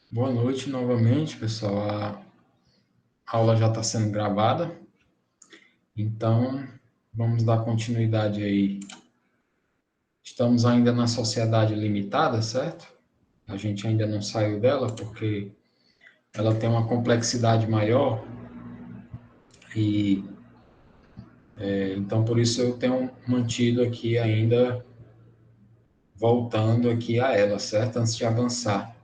Boa noite novamente, pessoal. A aula já está sendo gravada, então vamos dar continuidade aí. Estamos ainda na sociedade limitada, certo? A gente ainda não saiu dela porque ela tem uma complexidade maior e então por isso eu tenho mantido aqui ainda voltando aqui a ela, certo? Antes de avançar.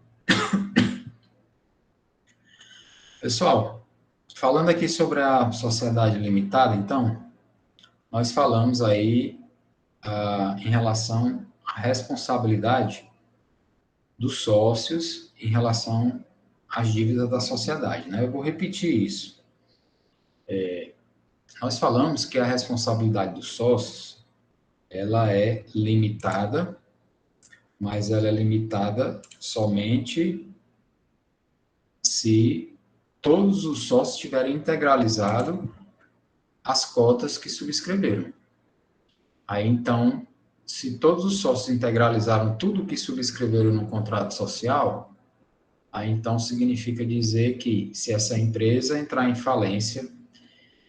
Pessoal, falando aqui sobre a sociedade limitada, então, nós falamos aí em relação à responsabilidade dos sócios em relação às dívidas da sociedade, né? Eu vou repetir isso. Nós falamos que a responsabilidade dos sócios, ela é limitada, mas ela é limitada somente se todos os sócios tiverem integralizado as cotas que subscreveram. Aí, então, se todos os sócios integralizaram tudo que subscreveram no contrato social, aí então significa dizer que se essa empresa entrar em falência,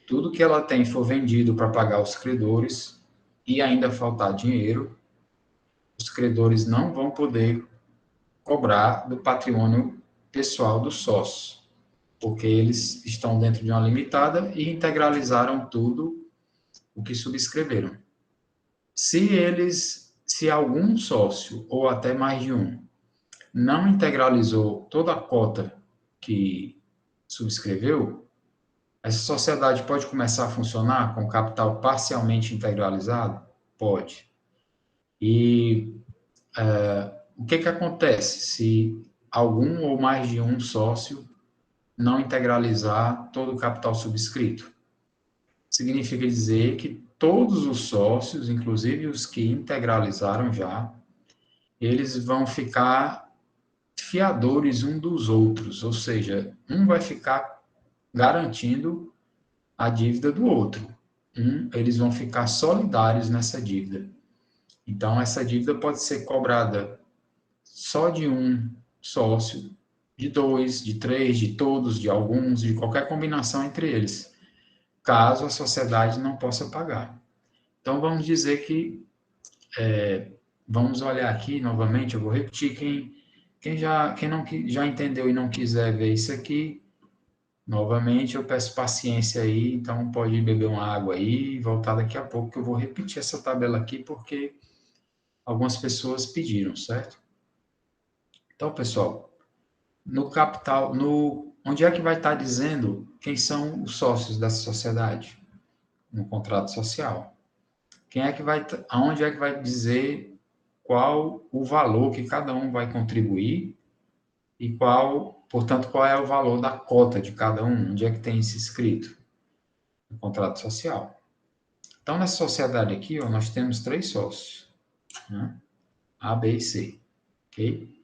tudo que ela tem for vendido para pagar os credores e ainda faltar dinheiro, os credores não vão poder cobrar do patrimônio pessoal dos sócios, porque eles estão dentro de uma limitada e integralizaram tudo o que subscreveram. Se algum sócio, ou até mais de um, não integralizou toda a cota que subscreveu, essa sociedade pode começar a funcionar com capital parcialmente integralizado? Pode. E o que acontece se algum ou mais de um sócio não integralizar todo o capital subscrito? Significa dizer que todos os sócios, inclusive os que integralizaram já, eles vão ficar fiadores um dos outros, ou seja, um vai ficar garantindo a dívida do outro. Eles vão ficar solidários nessa dívida. Então, essa dívida pode ser cobrada só de um sócio, de dois, de três, de todos, de alguns, de qualquer combinação entre eles, caso a sociedade não possa pagar. Então, vamos dizer que, vamos olhar aqui novamente, eu vou repetir, quem não, já entendeu e não quiser ver isso aqui, novamente, eu peço paciência aí, então pode beber uma água aí e voltar daqui a pouco, que eu vou repetir essa tabela aqui, porque algumas pessoas pediram, certo? Então, pessoal, no capital, onde é que vai estar dizendo quem são os sócios dessa sociedade? No contrato social. Aonde é que vai dizer qual o valor que cada um vai contribuir e portanto, qual é o valor da cota de cada um? Onde é que tem isso escrito? No contrato social. Então, nessa sociedade aqui, ó, nós temos três sócios, né? A, B e C, ok?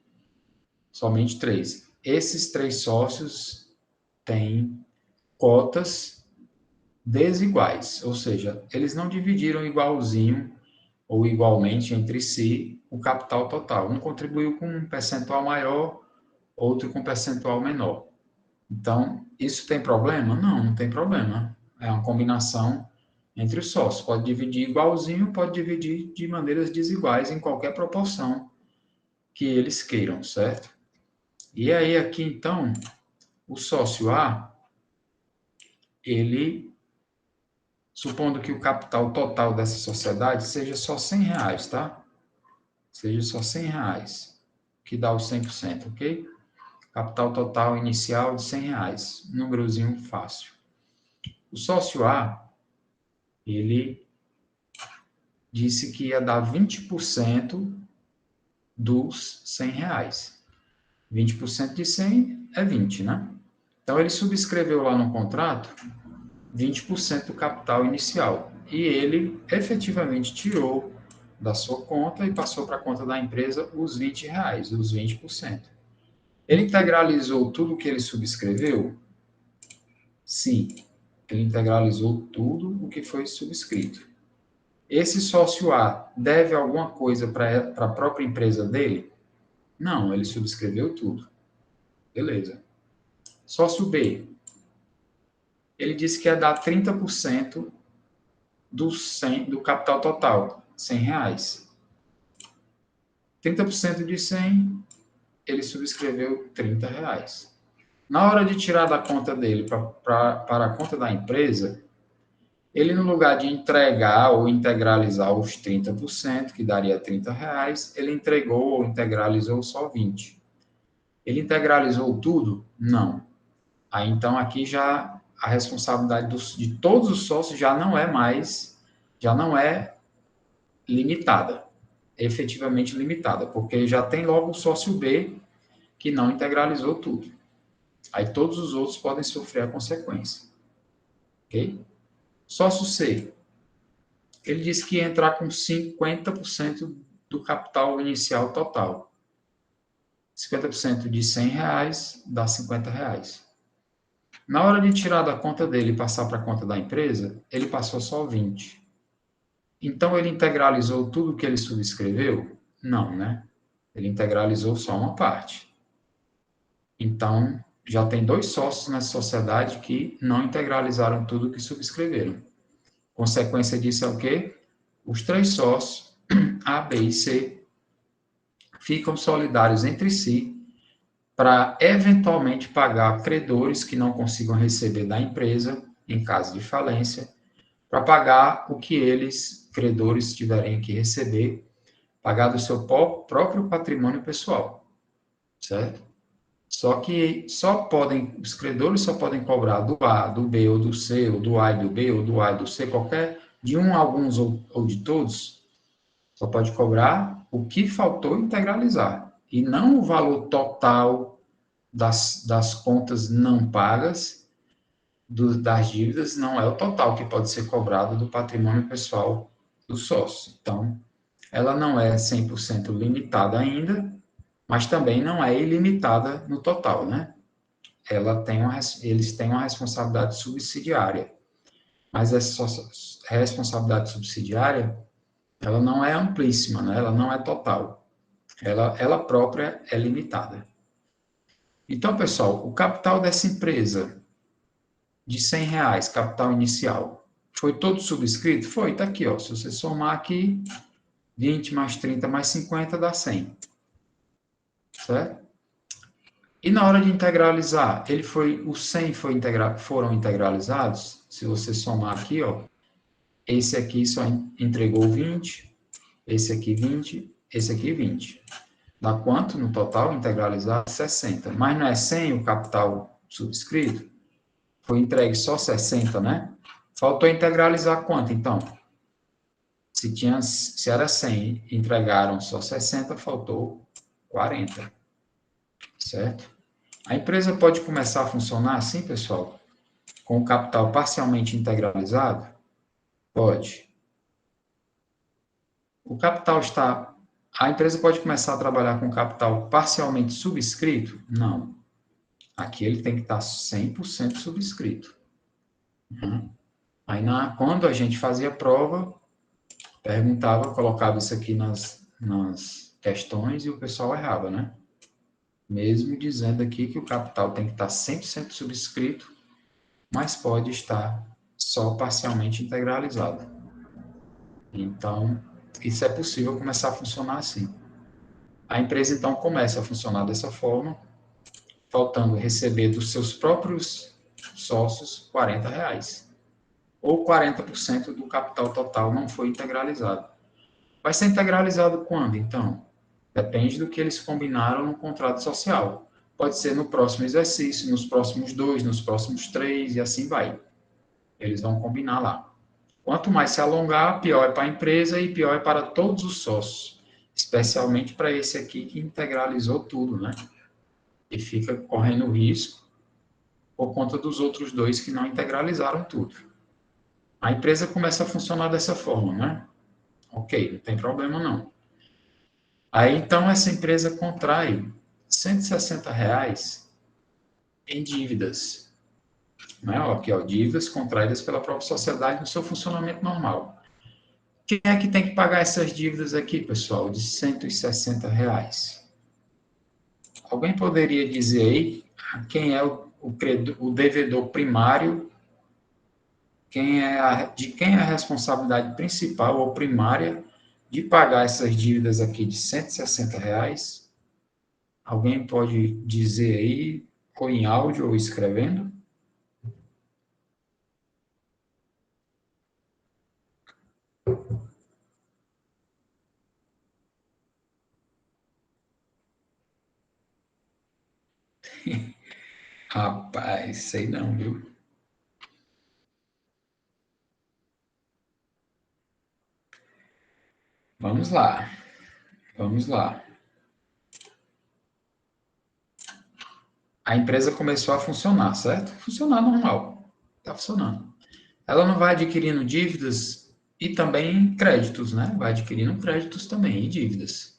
Somente três. Esses três sócios têm cotas desiguais, ou seja, eles não dividiram igualzinho ou igualmente entre si o capital total. Um contribuiu com um percentual maior, outro com um percentual menor. Então, isso tem problema? Não, não tem problema. É uma combinação entre os sócios. Pode dividir igualzinho, pode dividir de maneiras desiguais em qualquer proporção que eles queiram, certo? E aí, aqui, então, o sócio A, ele, supondo que o capital total dessa sociedade seja só R$ 100, tá? Seja só R$ 100, que dá os 100%, ok? Capital total inicial de R$ 100, númerozinho fácil. O sócio A, ele disse que ia dar 20% dos R$ 100. 20% de 100 é 20, né? Então, ele subscreveu lá no contrato 20% do capital inicial. E ele efetivamente tirou da sua conta e passou para a conta da empresa os R$ 20, os 20%. Ele integralizou tudo que ele subscreveu? Sim, ele integralizou tudo o que foi subscrito. Esse sócio A deve alguma coisa para a própria empresa dele? Não, ele subscreveu tudo. Beleza. Sócio B, ele disse que ia dar 30% do capital total, R$ 100. 30% de 100, ele subscreveu R$ 30. Na hora de tirar da conta dele para a conta da empresa, ele, no lugar de entregar ou integralizar os 30%, que daria R$ 30, ele entregou ou integralizou só 20%. Ele integralizou tudo? Não. Aí, então, aqui já a responsabilidade de todos os sócios já não é limitada, efetivamente limitada, porque já tem logo o sócio B que não integralizou tudo. Aí todos os outros podem sofrer a consequência. Ok? Sócio C, ele disse que ia entrar com 50% do capital inicial total. 50% de R$ 100 dá R$ 50. Na hora de tirar da conta dele e passar para a conta da empresa, ele passou só 20. Então, ele integralizou tudo que ele subscreveu? Não, né? Ele integralizou só uma parte. Então, já tem 2 sócios nessa sociedade que não integralizaram tudo que subscreveram. Consequência disso é o quê? Os 3 sócios, A, B e C, ficam solidários entre si para eventualmente pagar credores que não consigam receber da empresa em caso de falência, para pagar o que eles, credores, tiverem que receber, pagar do seu próprio patrimônio pessoal, certo? Só que os credores só podem cobrar do A, do B ou do C, ou do A e do B, ou do A e do C, qualquer, de um, alguns ou de todos, só pode cobrar o que faltou integralizar, e não o valor total das contas não pagas, das dívidas, não é o total que pode ser cobrado do patrimônio pessoal do sócio. Então, ela não é 100% limitada ainda, mas também não é ilimitada no total, né? Eles têm uma responsabilidade subsidiária, mas essa responsabilidade subsidiária, ela não é amplíssima, né? Ela não é total. Ela própria é limitada. Então, pessoal, o capital dessa empresa de R$ 100, capital inicial, foi todo subscrito? Foi, está aqui, ó. Se você somar aqui, 20 mais 30 mais 50 dá 100. Certo? E na hora de integralizar, os 100 foram integralizados? Se você somar aqui, ó, esse aqui só entregou 20, esse aqui 20, esse aqui 20. Dá quanto no total integralizado? 60. Mas não é 100 o capital subscrito? Foi entregue só 60, né? Faltou integralizar quanto, então? Se era 100, entregaram só 60, faltou 40. Certo? A empresa pode começar a funcionar assim, pessoal? Com o capital parcialmente integralizado? Pode. O capital está... A empresa pode começar a trabalhar com capital parcialmente subscrito? Não. Aqui ele tem que estar 100% subscrito. Aí, quando a gente fazia prova, perguntava, colocava isso aqui nas questões e o pessoal errava, né? Mesmo dizendo aqui que o capital tem que estar 100% subscrito, mas pode estar só parcialmente integralizado. Então, isso é possível começar a funcionar assim. A empresa, então, começa a funcionar dessa forma, faltando receber dos seus próprios sócios R$ 40. Ou 40% do capital total não foi integralizado. Vai ser integralizado quando, então? Depende do que eles combinaram no contrato social. Pode ser no próximo exercício, nos próximos 2, nos próximos 3, e assim vai. Eles vão combinar lá. Quanto mais se alongar, pior é para a empresa e pior é para todos os sócios, especialmente para esse aqui que integralizou tudo, né? E fica correndo risco por conta dos outros 2 que não integralizaram tudo. A empresa começa a funcionar dessa forma, né? Ok, não tem problema não. Aí, então, essa empresa contrai R$ 160 em dívidas. Né? Aqui, ó, dívidas contraídas pela própria sociedade no seu funcionamento normal. Quem é que tem que pagar essas dívidas aqui, pessoal, de R$ 160? Alguém poderia dizer aí quem é o devedor primário, de quem é a responsabilidade principal ou primária de pagar essas dívidas aqui de R$ 160? Alguém pode dizer aí, ou em áudio ou escrevendo? Rapaz, sei não, viu? Vamos lá, vamos lá. A empresa começou a funcionar, certo? Funcionar normal. Está funcionando. Ela não vai adquirindo dívidas e também créditos, né? Vai adquirindo créditos também e dívidas.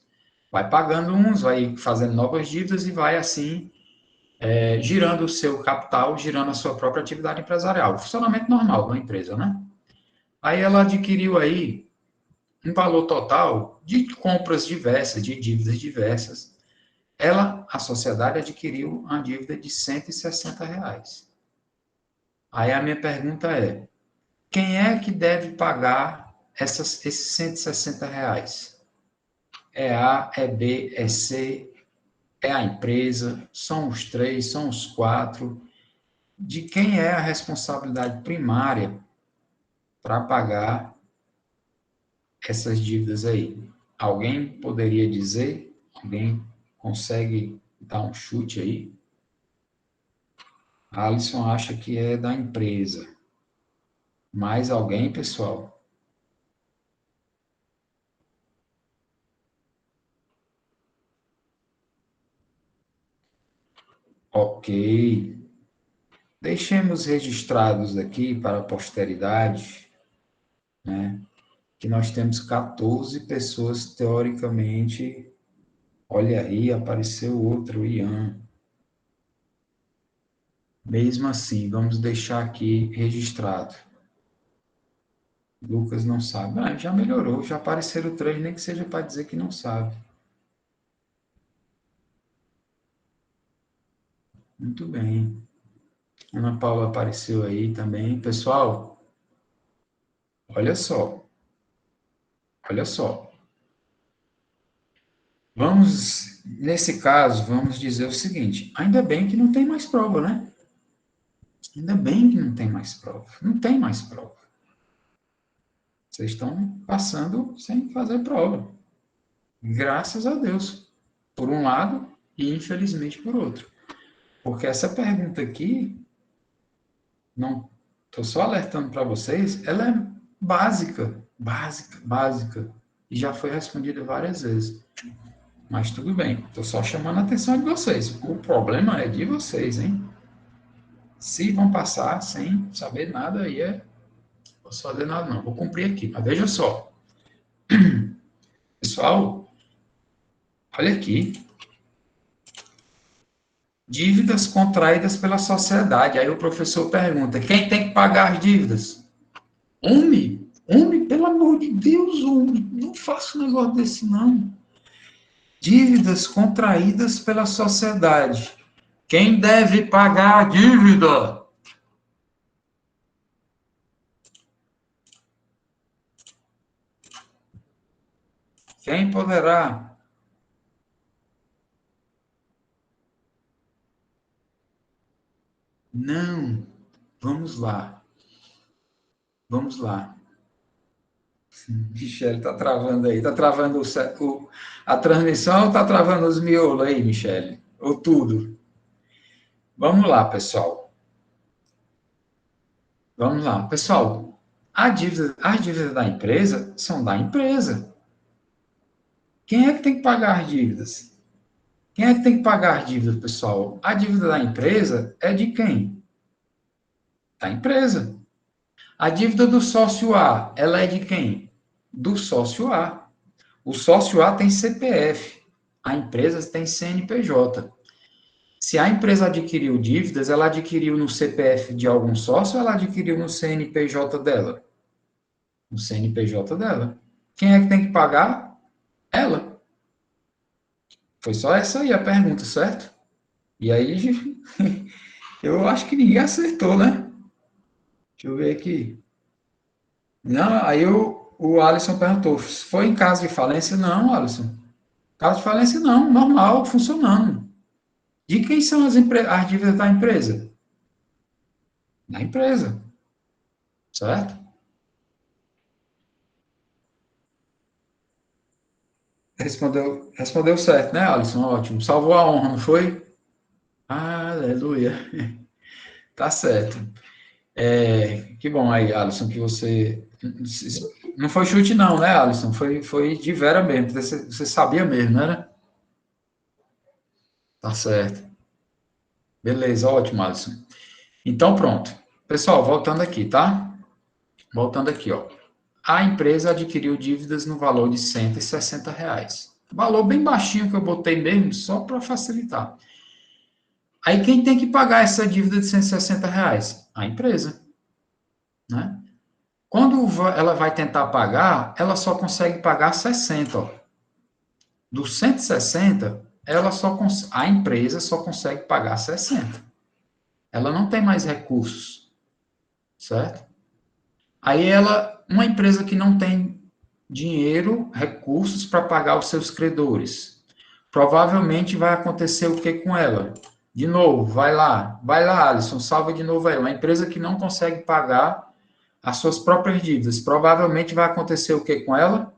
Vai pagando uns, vai fazendo novas dívidas e vai assim girando o seu capital, girando a sua própria atividade empresarial. Funcionamento normal da empresa, né? Aí ela adquiriu aí um valor total de compras diversas, de dívidas diversas. A sociedade adquiriu uma dívida de R$ 160. Aí a minha pergunta é: quem é que deve pagar esses R$ 160? É A, é B, é C, é a empresa, são os três, são os quatro? De quem é a responsabilidade primária para pagar essas dívidas aí? Alguém poderia dizer? Alguém consegue dar um chute aí? A Alisson acha que é da empresa. Mais alguém, pessoal? Ok. Deixemos registrados aqui para a posteridade, né, que nós temos 14 pessoas teoricamente. Olha aí, apareceu outro, Ian. Mesmo assim, vamos deixar aqui registrado. Lucas não sabe. Ah, já melhorou, já apareceram três, nem que seja para dizer que não sabe. Muito bem. Ana Paula apareceu aí também. Pessoal, olha só, olha só. Nesse caso, vamos dizer o seguinte: ainda bem que não tem mais prova, né? Ainda bem que não tem mais prova. Não tem mais prova. Vocês estão passando sem fazer prova. Graças a Deus. Por um lado, e infelizmente por outro. Porque essa pergunta aqui, não estou só alertando para vocês, ela é básica, básica, básica. E já foi respondida várias vezes. Mas tudo bem, estou só chamando a atenção de vocês. O problema é de vocês, hein? Se vão passar sem saber nada, aí posso fazer nada não. Vou cumprir aqui. Mas veja só, pessoal, olha aqui. Dívidas contraídas pela sociedade. Aí o professor pergunta: quem tem que pagar as dívidas? Homem, homem, pelo amor de Deus, homem, não faça um negócio desse não. Dívidas contraídas pela sociedade. Quem deve pagar a dívida? Quem poderá? Não. Vamos lá. Vamos lá. Michele, está travando aí. Está travando a transmissão ou está travando os miolos aí, Michele? Ou tudo? Vamos lá, pessoal. Vamos lá. Pessoal, as dívidas da empresa são da empresa. Quem é que tem que pagar as dívidas? Quem é que tem que pagar as dívidas, pessoal? A dívida da empresa é de quem? Da empresa. A dívida do sócio A, ela é de quem? Do sócio A. O sócio A tem CPF, a empresa tem CNPJ. Se a empresa adquiriu dívidas, ela adquiriu no CPF de algum sócio ou ela adquiriu no CNPJ dela? No CNPJ dela. Quem é que tem que pagar? Ela. Foi só essa aí a pergunta, certo? E aí, eu acho que ninguém acertou, né? Deixa eu ver aqui. Não, aí o Alisson perguntou, foi em caso de falência? Não, Alisson. Caso de falência, não, normal, funcionando. De quem são as dívidas da empresa? Da empresa, certo? Respondeu certo, né, Alisson? Ótimo. Salvou a honra, não foi? Aleluia. Tá certo. Que bom aí, Alisson, que você. Não foi chute, não, né, Alisson? Foi de vera mesmo. Você sabia mesmo, né? Tá certo. Beleza, ótimo, Alisson. Então, pronto. Pessoal, voltando aqui, tá? Voltando aqui, ó. A empresa adquiriu dívidas no valor de R$ 160. Valor bem baixinho que eu botei mesmo, só para facilitar. Aí quem tem que pagar essa dívida de R$ 160? A empresa, né? Quando ela vai tentar pagar, ela só consegue pagar 60. Ó. Dos 160, a empresa só consegue pagar 60. Ela não tem mais recursos, certo? Aí uma empresa que não tem dinheiro, recursos para pagar os seus credores, provavelmente vai acontecer o que com ela? De novo, vai lá, Alisson, salva de novo aí. Uma empresa que não consegue pagar as suas próprias dívidas, provavelmente vai acontecer o que com ela?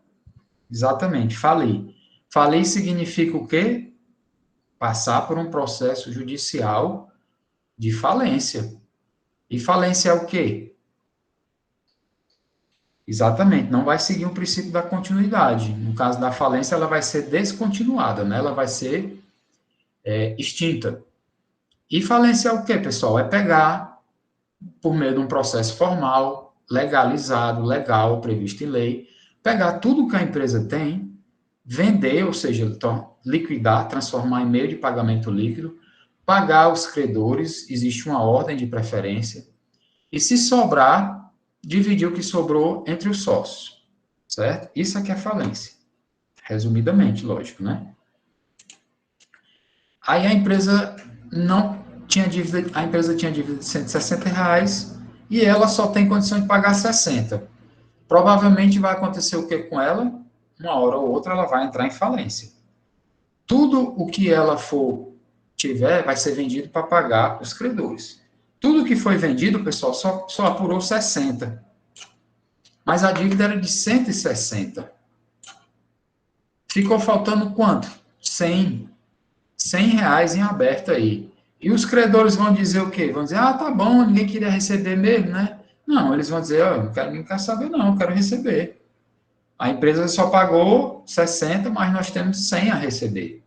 Exatamente, falir. Falir significa o quê? Passar por um processo judicial de falência. E falência é o quê? Exatamente, não vai seguir o princípio da continuidade. No caso da falência, ela vai ser descontinuada, né? Ela vai ser extinta. E falência é o quê, pessoal? É pegar, por meio de um processo formal, legalizado, legal, previsto em lei, pegar tudo que a empresa tem, vender, ou seja, liquidar, transformar em meio de pagamento líquido, pagar os credores, existe uma ordem de preferência, e se sobrar, dividir o que sobrou entre os sócios, certo? Isso aqui é falência. Resumidamente, lógico, né? Aí a empresa não tinha dívida, a empresa tinha dívida de R$ 160 e ela só tem condição de pagar 60. Provavelmente vai acontecer o que com ela? Uma hora ou outra ela vai entrar em falência. Tudo o que ela for tiver vai ser vendido para pagar os credores. Tudo que foi vendido, pessoal, só apurou 60. Mas a dívida era de 160. Ficou faltando quanto? 100. R$ 100 em aberto aí. E os credores vão dizer o quê? Vão dizer, tá bom, ninguém queria receber mesmo, né? Não, eles vão dizer, não quero saber não, eu quero receber. A empresa só pagou 60, mas nós temos 100 a receber.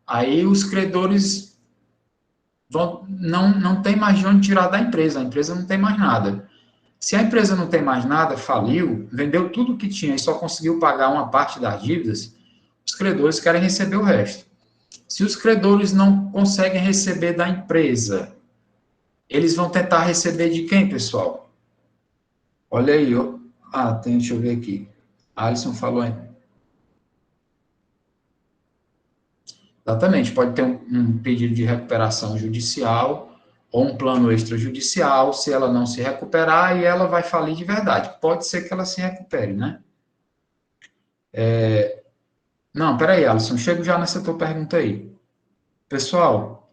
Aí os credores não tem mais de onde tirar da empresa, a empresa não tem mais nada. Se a empresa não tem mais nada, faliu, vendeu tudo que tinha e só conseguiu pagar uma parte das dívidas, os credores querem receber o resto. Se os credores não conseguem receber da empresa, eles vão tentar receber de quem, pessoal? Olha aí, ó. Deixa eu ver aqui. A Alisson falou aí. Exatamente, pode ter um pedido de recuperação judicial ou um plano extrajudicial, se ela não se recuperar e ela vai falir de verdade. Pode ser que ela se recupere, né? Não, peraí, Alisson, chego já nessa tua pergunta aí. Pessoal,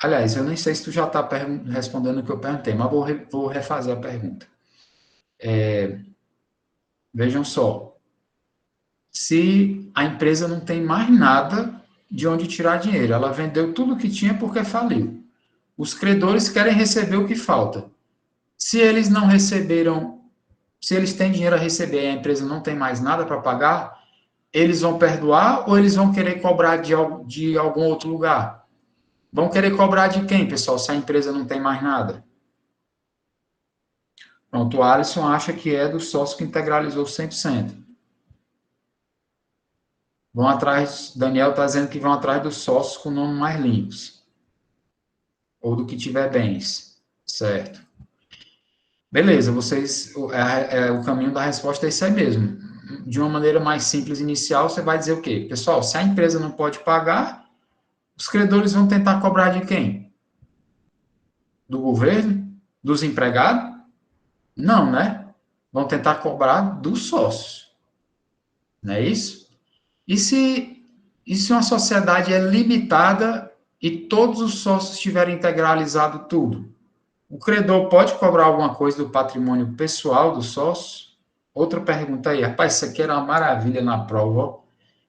aliás, eu nem sei se tu já está respondendo o que eu perguntei, mas vou refazer a pergunta. Vejam só, se a empresa não tem mais nada de onde tirar dinheiro, ela vendeu tudo que tinha porque faliu. Os credores querem receber o que falta. Se eles não receberam, se eles têm dinheiro a receber e a empresa não tem mais nada para pagar, eles vão perdoar ou eles vão querer cobrar de algum outro lugar? Vão querer cobrar de quem, pessoal, se a empresa não tem mais nada? Pronto, o Alisson acha que é do sócio que integralizou 100%. Vão atrás, Daniel está dizendo que vão atrás dos sócios com nomes mais limpos. Ou do que tiver bens. Certo. Beleza, vocês. O caminho da resposta é isso aí mesmo. de uma maneira mais simples inicial, você vai dizer o quê? Pessoal, se a empresa não pode pagar, os credores vão tentar cobrar de quem? Do governo? Dos empregados? Não, né? Vão tentar cobrar dos sócios. Não é isso? E se uma sociedade é limitada e todos os sócios tiverem integralizado tudo? O credor pode cobrar alguma coisa do patrimônio pessoal dos sócios? Outra pergunta aí. Rapaz, isso aqui era uma maravilha na prova. Ó.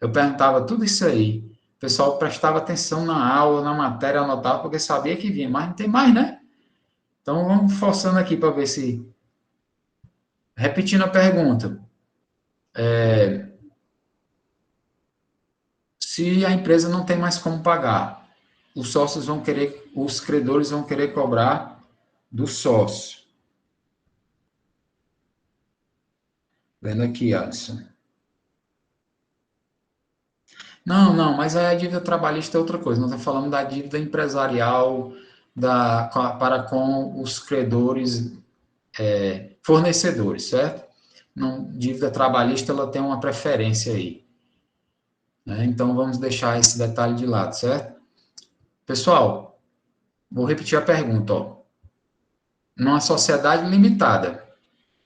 Eu perguntava tudo isso aí. O pessoal prestava atenção na aula, na matéria, anotava, porque sabia que vinha. Mas não tem mais, né? Então, vamos forçando aqui para ver se... Repetindo a pergunta. Se a empresa não tem mais como pagar, os credores vão querer cobrar do sócio. Vendo aqui, Alisson. Não, mas a dívida trabalhista é outra coisa. Nós estamos falando da dívida empresarial para com os credores fornecedores, certo? Não, dívida trabalhista ela tem uma preferência aí. Né? Então, vamos deixar esse detalhe de lado, certo? Pessoal, vou repetir a pergunta. Ó. Numa sociedade limitada,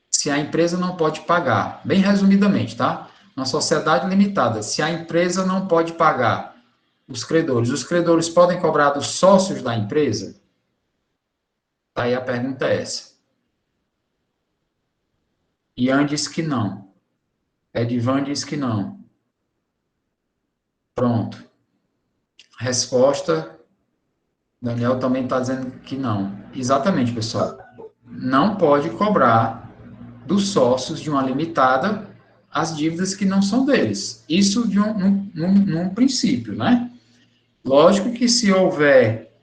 se a empresa não pode pagar, bem resumidamente, tá? Numa sociedade limitada, se a empresa não pode pagar os credores podem cobrar dos sócios da empresa? Aí a pergunta é essa. Ian diz que não. Edvan diz que não. Pronto. Resposta, Daniel também está dizendo que não. Exatamente, pessoal. Não pode cobrar dos sócios de uma limitada as dívidas que não são deles. Isso num princípio, né? Lógico que se houver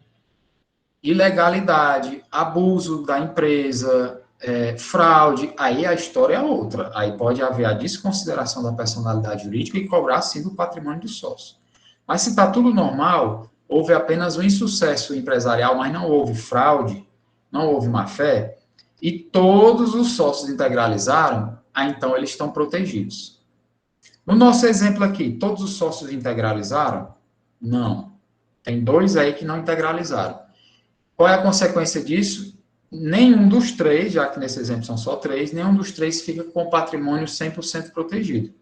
ilegalidade, abuso da empresa, fraude, aí a história é outra. Aí pode haver a desconsideração da personalidade jurídica e cobrar, sim, do patrimônio do sócio. Mas se está tudo normal, houve apenas um insucesso empresarial, mas não houve fraude, não houve má-fé, e todos os sócios integralizaram, aí então eles estão protegidos. No nosso exemplo aqui, todos os sócios integralizaram? Não. Tem 2 aí que não integralizaram. Qual é a consequência disso? Nenhum dos 3, já que nesse exemplo são só 3, nenhum dos 3 fica com o patrimônio 100% protegido.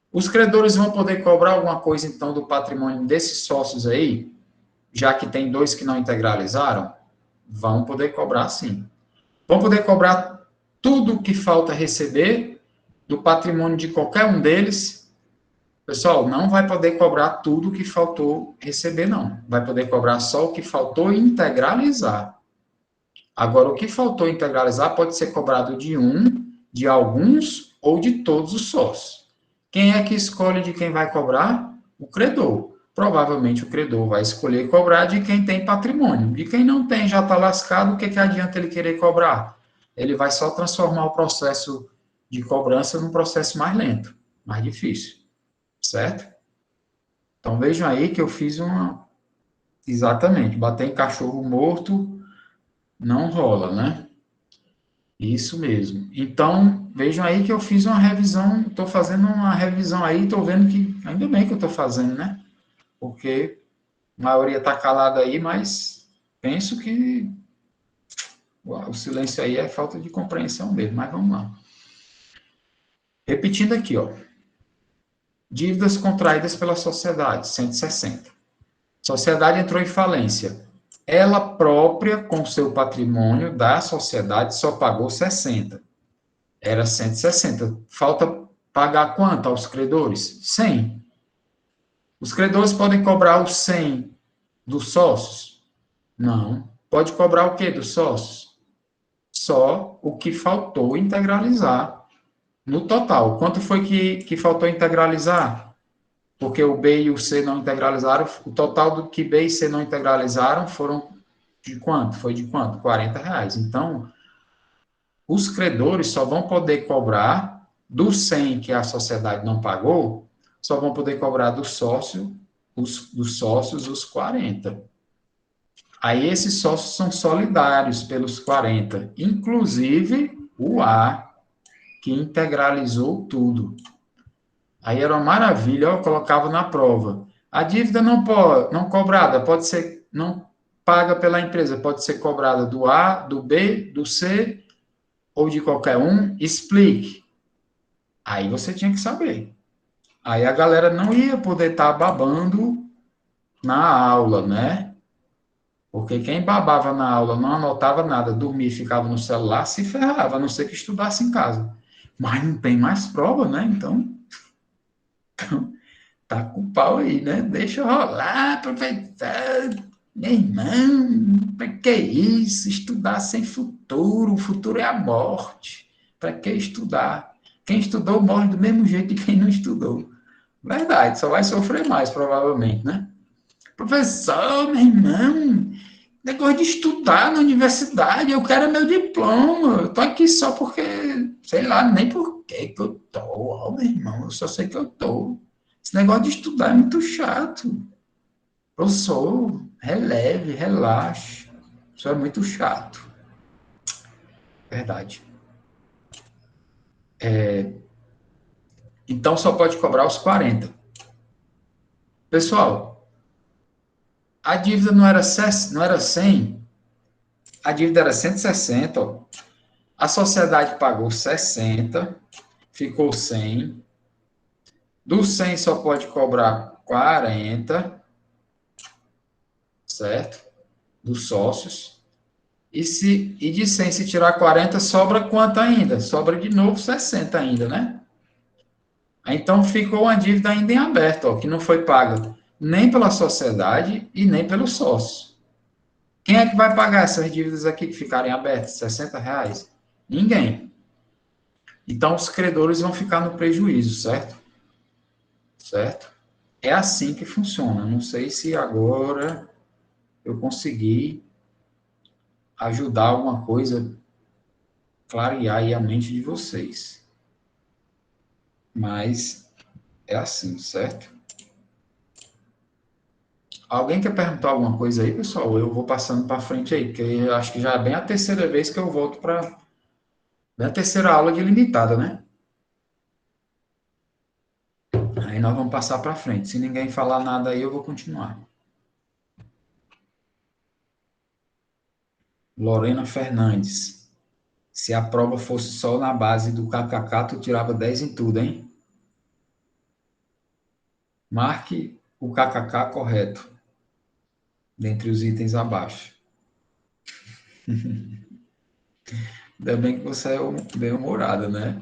Os credores vão poder cobrar alguma coisa, então, do patrimônio desses sócios aí, já que tem 2 que não integralizaram? Vão poder cobrar, sim. Vão poder cobrar tudo o que falta receber do patrimônio de qualquer um deles. Pessoal, não vai poder cobrar tudo o que faltou receber, não. Vai poder cobrar só o que faltou integralizar. Agora, o que faltou integralizar pode ser cobrado de alguns ou de todos os sócios. Quem é que escolhe de quem vai cobrar? O credor. Provavelmente o credor vai escolher cobrar de quem tem patrimônio. De quem não tem, já está lascado, o que adianta ele querer cobrar? Ele vai só transformar o processo de cobrança num processo mais lento, mais difícil. Certo? Então, vejam aí que eu fiz uma... Exatamente, bater em cachorro morto não rola, né? Isso mesmo. Então, vejam aí que eu fiz uma revisão, estou fazendo uma revisão aí, estou vendo que, ainda bem que eu estou fazendo, né? Porque a maioria está calada aí, mas penso que o silêncio aí é falta de compreensão mesmo, mas vamos lá. Repetindo aqui, ó. Dívidas contraídas pela sociedade, 160. Sociedade entrou em falência. Ela própria, com seu patrimônio da sociedade, só pagou 60. Era 160. Falta pagar quanto aos credores? 100. Os credores podem cobrar os 100 dos sócios? Não. Pode cobrar o quê dos sócios? Só o que faltou integralizar no total. Quanto foi que faltou integralizar? Porque o B e o C não integralizaram, o total do que B e C não integralizaram foram de quanto? Foi de quanto? R$40. Então, os credores só vão poder cobrar dos 100 que a sociedade não pagou, só vão poder cobrar dos sócios os 40. Aí esses sócios são solidários pelos 40, inclusive o A, que integralizou tudo. Aí era uma maravilha, eu colocava na prova. A dívida não cobrada pode ser, não paga pela empresa, pode ser cobrada do A, do B, do C ou de qualquer um, explique. Aí você tinha que saber. Aí a galera não ia poder estar babando na aula, né? Porque quem babava na aula não anotava nada, dormia e ficava no celular, se ferrava, a não ser que estudasse em casa. Mas não tem mais prova, né? Então, tá com o pau aí, né? Deixa rolar, professor. Meu irmão, para que isso? Estudar sem futuro. O futuro é a morte. Para que estudar? Quem estudou morre do mesmo jeito que quem não estudou. Verdade, só vai sofrer mais, provavelmente, né? Professor, meu irmão, negócio de estudar na universidade, eu quero meu diploma. Eu tô aqui só porque, sei lá, nem por que eu tô. Ó, meu irmão, eu só sei que eu tô. Esse negócio de estudar é muito chato. Professor, releve, relaxe. Isso é muito chato. Verdade. Então só pode cobrar os 40. Pessoal, a dívida não era 100, a dívida era 160. Ó. A sociedade pagou 60, ficou 100. Do 100 só pode cobrar 40, certo? Dos sócios. E de 100, se tirar 40, sobra quanto ainda? Sobra de novo 60 ainda, né? Então ficou uma dívida ainda em aberto, ó, que não foi paga nem pela sociedade e nem pelo sócio. Quem é que vai pagar essas dívidas aqui que ficarem abertas? R$ 60? Ninguém. Então os credores vão ficar no prejuízo, certo? Certo? É assim que funciona. Não sei se agora eu consegui ajudar alguma coisa, clarear aí a mente de vocês. Mas é assim, certo? Alguém quer perguntar alguma coisa aí, pessoal? Eu vou passando para frente aí, porque eu acho que já é bem a terceira vez que eu volto para a terceira aula de limitada, né? Aí nós vamos passar para frente. Se ninguém falar nada aí, eu vou continuar. Lorena Fernandes. Se a prova fosse só na base do KKK, tu tirava 10 em tudo, hein? Marque o KKK correto, dentre os itens abaixo. Ainda bem que você é bem-humorada, né?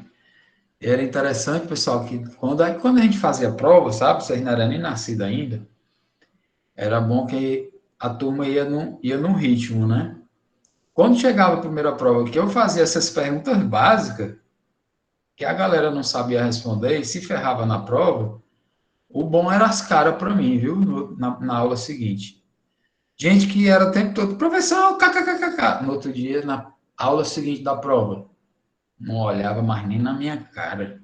E era interessante, pessoal, que quando a gente fazia prova, sabe? Vocês não eram nem nascidos ainda. Era bom que a turma ia num ritmo, né? Quando chegava a primeira prova, que eu fazia essas perguntas básicas, que a galera não sabia responder e se ferrava na prova, o bom era as caras para mim, viu? Na aula seguinte. Gente que era o tempo todo, professor, kkkk. No outro dia, na aula seguinte da prova, não olhava mais nem na minha cara.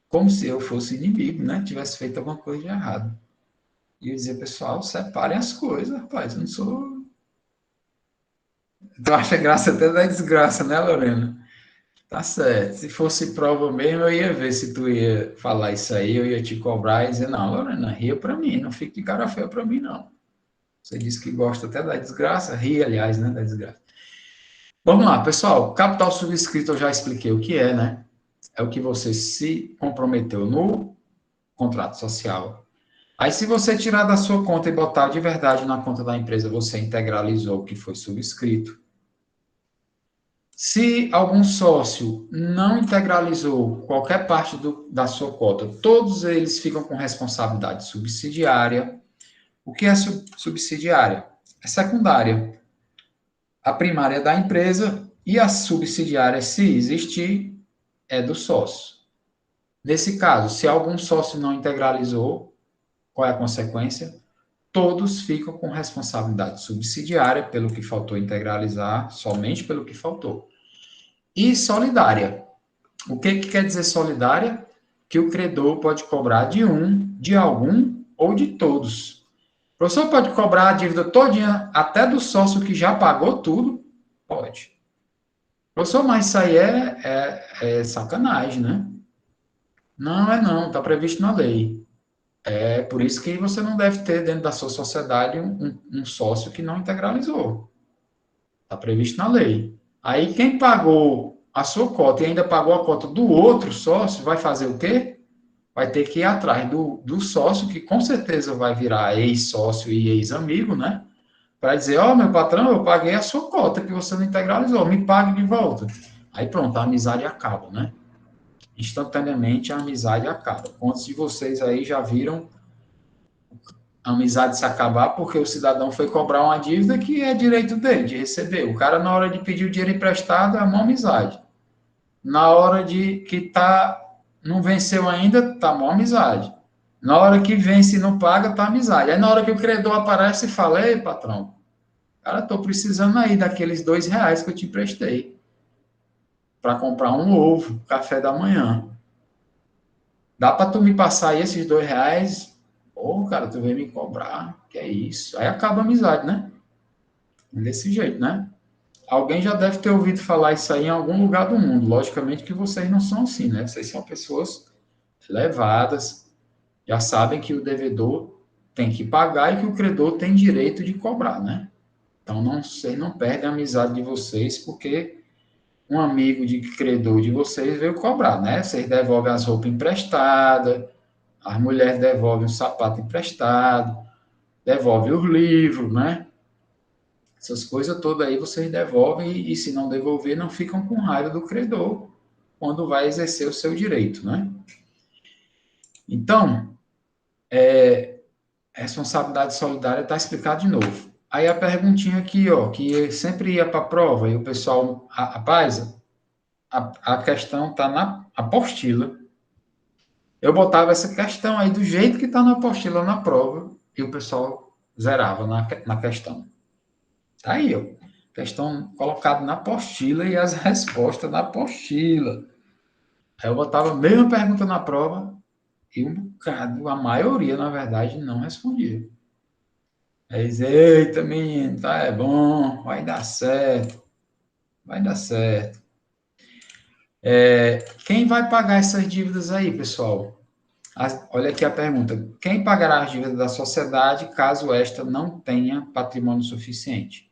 Como se eu fosse inimigo, né? Tivesse feito alguma coisa de errado. E eu dizia, pessoal, separem as coisas, rapaz. Eu não sou. Tu acha graça até da desgraça, né, Lorena? Tá certo. Se fosse prova mesmo, eu ia ver se tu ia falar isso aí, eu ia te cobrar e dizer, não, Lorena, ria pra mim, não fique de cara feia pra mim, não. Você disse que gosta até da desgraça, ri, aliás, né, da desgraça. Vamos lá, pessoal. Capital subscrito eu já expliquei o que é, né? É o que você se comprometeu no contrato social. Aí, se você tirar da sua conta e botar de verdade na conta da empresa, você integralizou o que foi subscrito. Se algum sócio não integralizou qualquer parte da sua cota, todos eles ficam com responsabilidade subsidiária. O que é subsidiária? É secundária. A primária é da empresa e a subsidiária, se existir, é do sócio. Nesse caso, se algum sócio não integralizou, qual é a consequência? Todos ficam com responsabilidade subsidiária pelo que faltou integralizar, somente pelo que faltou. E solidária. O que quer dizer solidária? Que o credor pode cobrar de algum ou de todos. O professor pode cobrar a dívida todinha, até do sócio que já pagou tudo? Pode. Professor, mas isso aí é sacanagem, né? Não, não, está previsto na lei. É por isso que você não deve ter dentro da sua sociedade um sócio que não integralizou. Está previsto na lei. Aí quem pagou a sua cota e ainda pagou a cota do outro sócio, vai fazer o quê? Vai ter que ir atrás do sócio, que com certeza vai virar ex-sócio e ex-amigo, né? Para dizer, ó, meu patrão, eu paguei a sua cota que você não integralizou, me pague de volta. Aí pronto, a amizade acaba, né? Instantaneamente a amizade acaba. Quantos de vocês aí já viram a amizade se acabar porque o cidadão foi cobrar uma dívida que é direito dele, de receber. O cara, na hora de pedir o dinheiro emprestado, é uma amizade. Na hora de que não venceu ainda, tá uma amizade. Na hora que vence e não paga, tá amizade. Aí na hora que o credor aparece e fala, ei, patrão, cara, tô precisando aí daqueles R$ 2 que eu te emprestei para comprar um ovo, café da manhã. Dá para tu me passar aí esses R$ 2? Pô, cara, tu veio me cobrar, que é isso. Aí acaba a amizade, né? Desse jeito, né? Alguém já deve ter ouvido falar isso aí em algum lugar do mundo. Logicamente que vocês não são assim, né? Vocês são pessoas levadas, já sabem que o devedor tem que pagar e que o credor tem direito de cobrar, né? Então, não, vocês não perdem a amizade de vocês porque um amigo de credor de vocês veio cobrar, né? Vocês devolvem as roupas emprestadas, as mulheres devolvem o sapato emprestado, devolvem os livros, né? Essas coisas todas aí vocês devolvem e se não devolver, não ficam com raiva do credor quando vai exercer o seu direito, né? Então, responsabilidade solidária está explicado de novo. Aí a perguntinha aqui, ó, que sempre ia para a prova e o pessoal, rapaz, a questão está na apostila. Eu botava essa questão aí do jeito que está na apostila na prova e o pessoal zerava na questão. Tá aí, ó. Questão colocada na apostila e as respostas na apostila. Aí eu botava a mesma pergunta na prova e um bocado, a maioria, na verdade, não respondia. Aí diz, eita, menino, tá, é bom, vai dar certo, vai dar certo. Quem vai pagar essas dívidas aí, pessoal? Olha aqui a pergunta. Quem pagará as dívidas da sociedade caso esta não tenha patrimônio suficiente?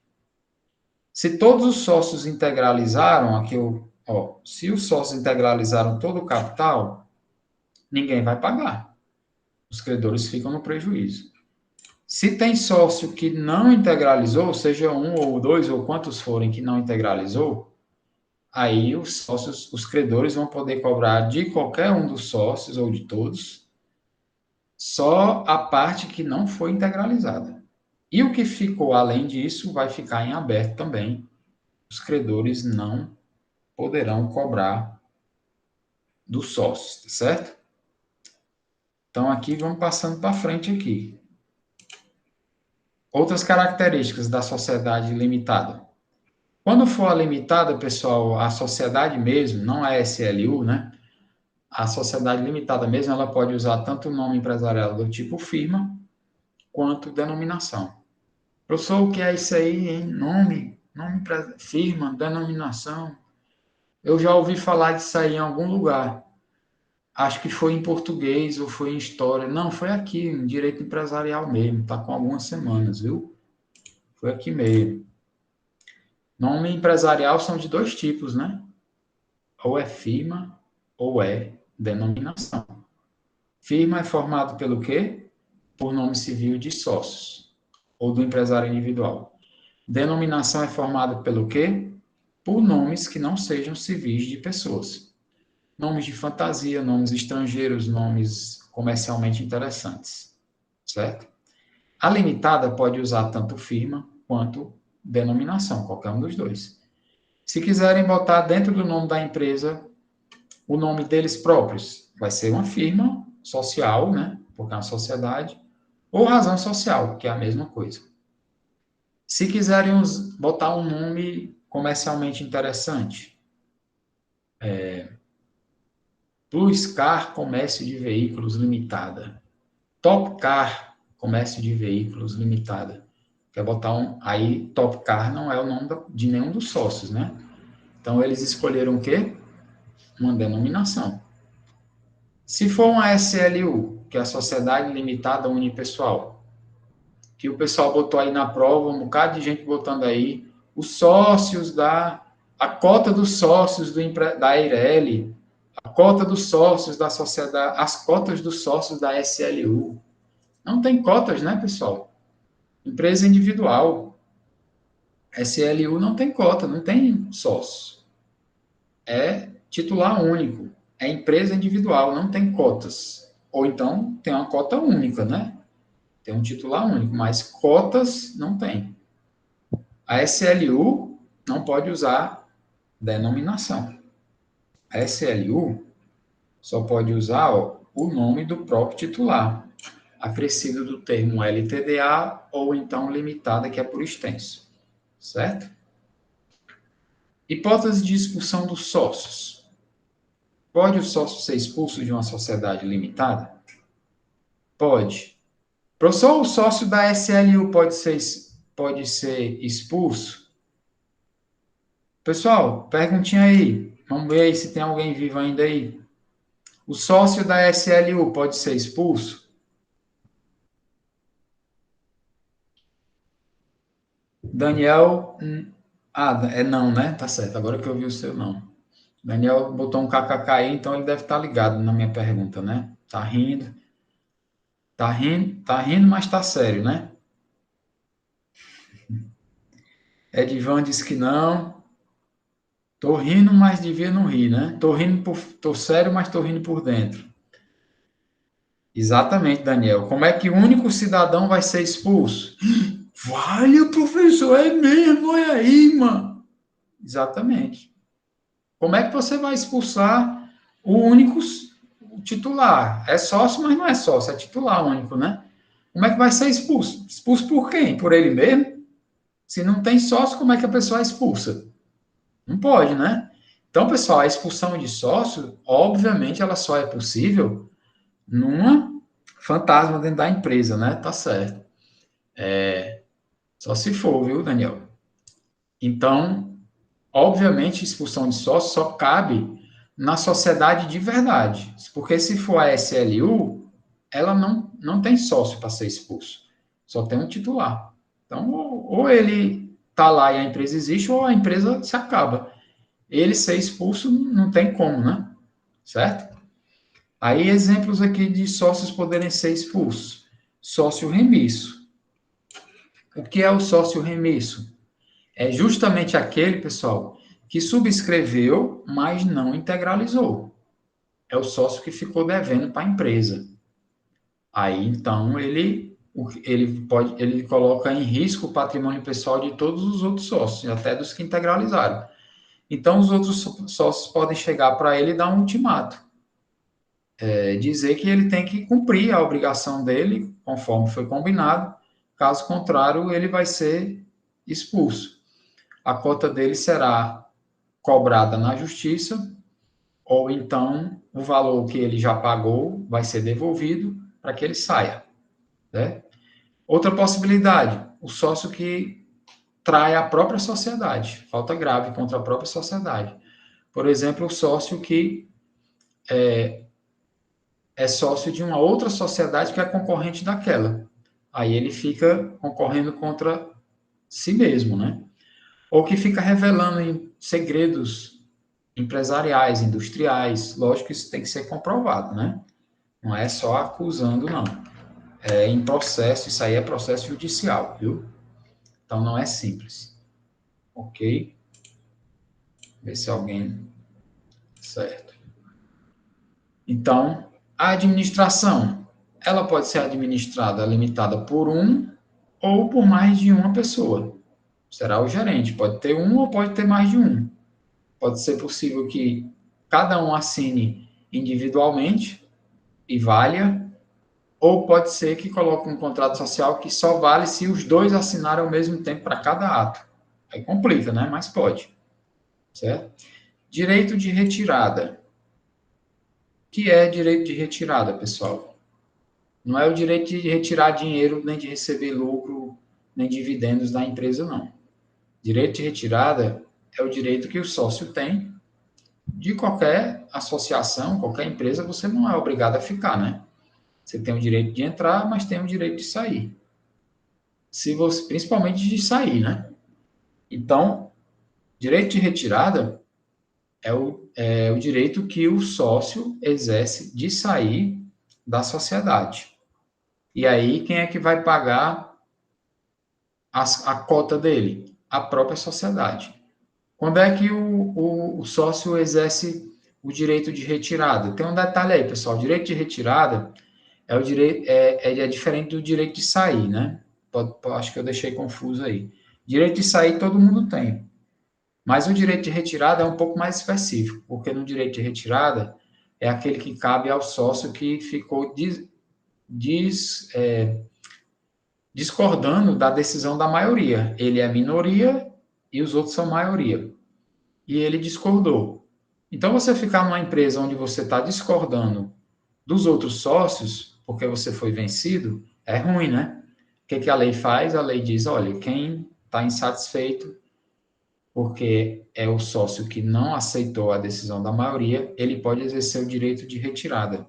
Se todos os sócios integralizaram, se os sócios integralizaram todo o capital, ninguém vai pagar. Os credores ficam no prejuízo. Se tem sócio que não integralizou, seja um ou dois ou quantos forem que não integralizou, aí os sócios, os credores vão poder cobrar de qualquer um dos sócios ou de todos, só a parte que não foi integralizada. E o que ficou além disso vai ficar em aberto também. Os credores não poderão cobrar dos sócios, tá certo? Então aqui vamos passando para frente aqui. Outras características da sociedade limitada. Quando for a limitada, pessoal, a sociedade mesmo, não a SLU, né? A sociedade limitada mesmo, ela pode usar tanto o nome empresarial do tipo firma, quanto denominação. Professor, o que é isso aí, hein? Nome, firma, denominação. Eu já ouvi falar disso aí em algum lugar. Acho que foi em português ou foi em história. Não, foi aqui, em direito empresarial mesmo. Está com algumas semanas, viu? Foi aqui mesmo. Nome empresarial são de dois tipos, né? Ou é firma ou é denominação. Firma é formado pelo quê? Por nome civil de sócios ou do empresário individual. Denominação é formada pelo quê? Por nomes que não sejam civis de pessoas. Nomes de fantasia, nomes estrangeiros, nomes comercialmente interessantes, certo? A limitada pode usar tanto firma quanto denominação, qualquer um dos dois. Se quiserem botar dentro do nome da empresa o nome deles próprios, vai ser uma firma social, né? Porque é uma sociedade, ou razão social, que é a mesma coisa. Se quiserem botar um nome comercialmente interessante, Plus Car Comércio de Veículos Limitada, Top Car Comércio de Veículos Limitada. Quer botar aí Top Car não é o nome de nenhum dos sócios, né? Então, eles escolheram o quê? Uma denominação. Se for uma SLU, que é a Sociedade Limitada Unipessoal, que o pessoal botou aí na prova, um bocado de gente botando aí, os sócios a cota dos sócios da Eireli, a cota dos sócios da sociedade, as cotas dos sócios da SLU. Não tem cotas, né, pessoal? Empresa individual. SLU não tem cota, não tem sócio. É titular único. É empresa individual, não tem cotas. Ou então tem uma cota única, né? Tem um titular único, mas cotas não tem. A SLU não pode usar denominação. A SLU só pode usar o nome do próprio titular, acrescido do termo LTDA ou então limitada, que é por extenso. Certo? Hipótese de expulsão dos sócios. Pode o sócio ser expulso de uma sociedade limitada? Pode. Professor, o sócio da SLU pode ser expulso? Pessoal, perguntinha aí. Vamos ver aí se tem alguém vivo ainda aí. O sócio da SLU pode ser expulso? Daniel. É não, né? Tá certo. Agora que eu vi o seu não. Daniel botou um kkk aí, então ele deve estar ligado na minha pergunta, né? Tá rindo. Tá rindo, mas tá sério, né? Edivan disse que não. Tô rindo, mas devia não rir, né? Tô sério, mas tô rindo por dentro. Exatamente, Daniel. Como é que o único cidadão vai ser expulso? Vale, professor, é mesmo, olha aí, mano. Exatamente. Como é que você vai expulsar o único titular? É sócio, mas não é sócio, é titular único, né? Como é que vai ser expulso? Expulso por quem? Por ele mesmo? Se não tem sócio, como é que a pessoa é expulsa? Não pode, né? Então, pessoal, a expulsão de sócio, obviamente, ela só é possível numa fantasma dentro da empresa, né? Tá certo. Só se for, viu, Daniel? Então, obviamente, expulsão de sócio só cabe na sociedade de verdade. Porque se for a SLU, ela não tem sócio para ser expulso. Só tem um titular. Então, ou ele está lá e a empresa existe, ou a empresa se acaba. Ele ser expulso não tem como, né? Certo? Aí, exemplos aqui de sócios poderem ser expulsos. Sócio remisso. O que é o sócio remisso? É justamente aquele, pessoal, que subscreveu, mas não integralizou. É o sócio que ficou devendo para a empresa. Aí, então, ele coloca em risco o patrimônio pessoal de todos os outros sócios, até dos que integralizaram. Então, os outros sócios podem chegar para ele e dar um ultimato. Dizer que ele tem que cumprir a obrigação dele, conforme foi combinado. Caso contrário, ele vai ser expulso. A cota dele será cobrada na justiça, ou então o valor que ele já pagou vai ser devolvido para que ele saia. Né? Outra possibilidade, o sócio que trai a própria sociedade, falta grave contra a própria sociedade. Por exemplo, o sócio que é sócio de uma outra sociedade que é concorrente daquela. Aí ele fica concorrendo contra si mesmo, né? Ou que fica revelando segredos empresariais, industriais. Lógico que isso tem que ser comprovado, né? Não é só acusando, não. É em processo, isso aí é processo judicial, viu? Então não é simples. Ok? Ver se alguém. Certo. Então, a administração, ela pode ser administrada, limitada por um ou por mais de uma pessoa. Será o gerente. Pode ter um ou pode ter mais de um. Pode ser possível que cada um assine individualmente e valha, ou pode ser que coloque um contrato social que só vale se os dois assinarem ao mesmo tempo para cada ato. Aí complica, né? Mas pode. Certo? Direito de retirada. O que é direito de retirada, pessoal? Não é o direito de retirar dinheiro, nem de receber lucro, nem dividendos da empresa, não. Direito de retirada é o direito que o sócio tem de qualquer associação, qualquer empresa, você não é obrigado a ficar, né? Você tem o direito de entrar, mas tem o direito de sair. Se você, principalmente de sair, né? Então, direito de retirada é o direito que o sócio exerce de sair da sociedade. E aí, quem é que vai pagar a cota dele? A própria sociedade. Quando é que o sócio exerce o direito de retirada? Tem um detalhe aí, pessoal. O direito de retirada é diferente do direito de sair, né? Acho que eu deixei confuso aí. Direito de sair todo mundo tem. Mas o direito de retirada é um pouco mais específico, porque no direito de retirada é aquele que cabe ao sócio que ficou discordando da decisão da maioria. Ele é minoria e os outros são maioria. E ele discordou. Então, você ficar numa empresa onde você está discordando dos outros sócios, porque você foi vencido, é ruim, né? O que a lei faz? A lei diz, olha, quem está insatisfeito porque é o sócio que não aceitou a decisão da maioria, ele pode exercer o direito de retirada.